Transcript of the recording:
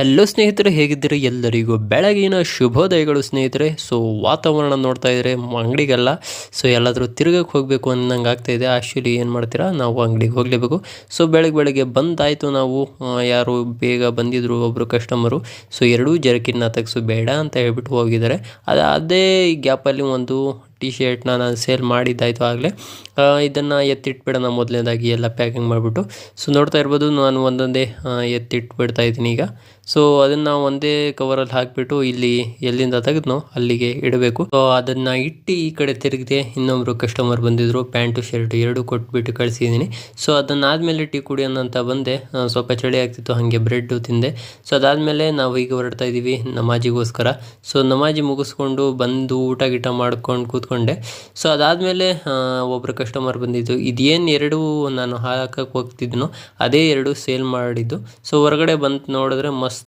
Hello ಸ್ನೇಹಿತರೆ, ಹೇಗಿದ್ದೀರಿ? ಎಲ್ಲರಿಗೂ ಬೆಳಗಿನ ಶುಭೋದಯಗಳು ಸ್ನೇಹಿತರೆ. ಸೊ ವಾತಾವರಣ ನೋಡ್ತಾ ಇದ್ರೆ ಅಂಗಡಿಗೆಲ್ಲ ಸೊ ಎಲ್ಲಾದರೂ ತಿರುಗಕ್ಕೆ ಹೋಗಬೇಕು ಅನ್ನಂಗೆ ಆಗ್ತಾಯಿದೆ. ಆ್ಯಕ್ಚುಲಿ ಏನು ಮಾಡ್ತೀರಾ, ನಾವು ಅಂಗಡಿಗೆ ಹೋಗಲೇಬೇಕು. ಸೊ ಬೆಳಗ್ಗೆ ಬಂದಾಯಿತು. ನಾವು ಯಾರು ಬೇಗ ಬಂದಿದ್ದರು ಒಬ್ಬರು ಕಸ್ಟಮರು. ಸೊ ಎರಡೂ ಜರ್ಕಿನ್ನ ತೆಗೆಸು ಬೇಡ ಅಂತ ಹೇಳ್ಬಿಟ್ಟು ಹೋಗಿದ್ದಾರೆ. ಅದೇ ಈ ಗ್ಯಾಪಲ್ಲಿ ಒಂದು ಟಿ ಶರ್ಟ್ನ ನಾನು ಸೇಲ್ ಮಾಡಿದ್ದಾಯಿತು ಆಗಲೇ. ಇದನ್ನು ಎತ್ತಿಟ್ಬಿಡೋಣ ಮೊದಲನೇದಾಗಿ ಎಲ್ಲ ಪ್ಯಾಕಿಂಗ್ ಮಾಡಿಬಿಟ್ಟು. ಸೊ ನೋಡ್ತಾ ಇರ್ಬೋದು, ನಾನು ಒಂದೊಂದೇ ಎತ್ತಿಟ್ಬಿಡ್ತಾ ಇದ್ದೀನಿ ಈಗ. ಸೊ ಅದನ್ನು ಒಂದೇ ಕವರಲ್ಲಿ ಹಾಕಿಬಿಟ್ಟು ಇಲ್ಲಿ ಎಲ್ಲಿಂದ ತೆಗೆದ್ನೋ ಅಲ್ಲಿಗೆ ಇಡಬೇಕು. ಸೊ ಅದನ್ನು ಇಟ್ಟು ಈ ಕಡೆ ತಿರುಗಿದೆ. ಇನ್ನೊಬ್ಬರು ಕಸ್ಟಮರ್ ಬಂದಿದ್ದರು, ಪ್ಯಾಂಟು ಶರ್ಟ್ ಎರಡೂ ಕೊಟ್ಬಿಟ್ಟು ಕಳಿಸಿದ್ದೀನಿ. ಸೊ ಅದನ್ನಾದಮೇಲೆ ಟೀ ಕುಡಿಯೋಣ ಅಂತ ಬಂದೆ. ಸ್ವಲ್ಪ ಚಳಿ ಆಗ್ತಿತ್ತು, ಹಾಗೆ ಬ್ರೆಡ್ಡು ತಿಂದೆ. ಸೊ ಅದಾದಮೇಲೆ ನಾವು ಈಗ ಹೊರಡ್ತಾ ಇದ್ದೀವಿ ನಮಾಜಿಗೋಸ್ಕರ. ಸೊ ನಮಾಜಿ ಮುಗಿಸ್ಕೊಂಡು ಬಂದು ಊಟ ಗೀಟ ಮಾಡ್ಕೊಂಡು ಕೂತ್ಕೊಂಡೆ. ಸೊ ಅದಾದಮೇಲೆ ಒಬ್ಬರು ಕಸ್ಟಮರ್ ಬಂದಿದ್ದು. ಇದೇನು ಎರಡು ನಾನು ಹಾಕಕ್ಕೆ ಹೋಗ್ತಿದ್ನೋ ಅದೇ ಎರಡು ಸೇಲ್ ಮಾಡಿದ್ದು. ಸೊ ಹೊರಗಡೆ ಬಂದು ನೋಡಿದ್ರೆ ಮಸ್ತ್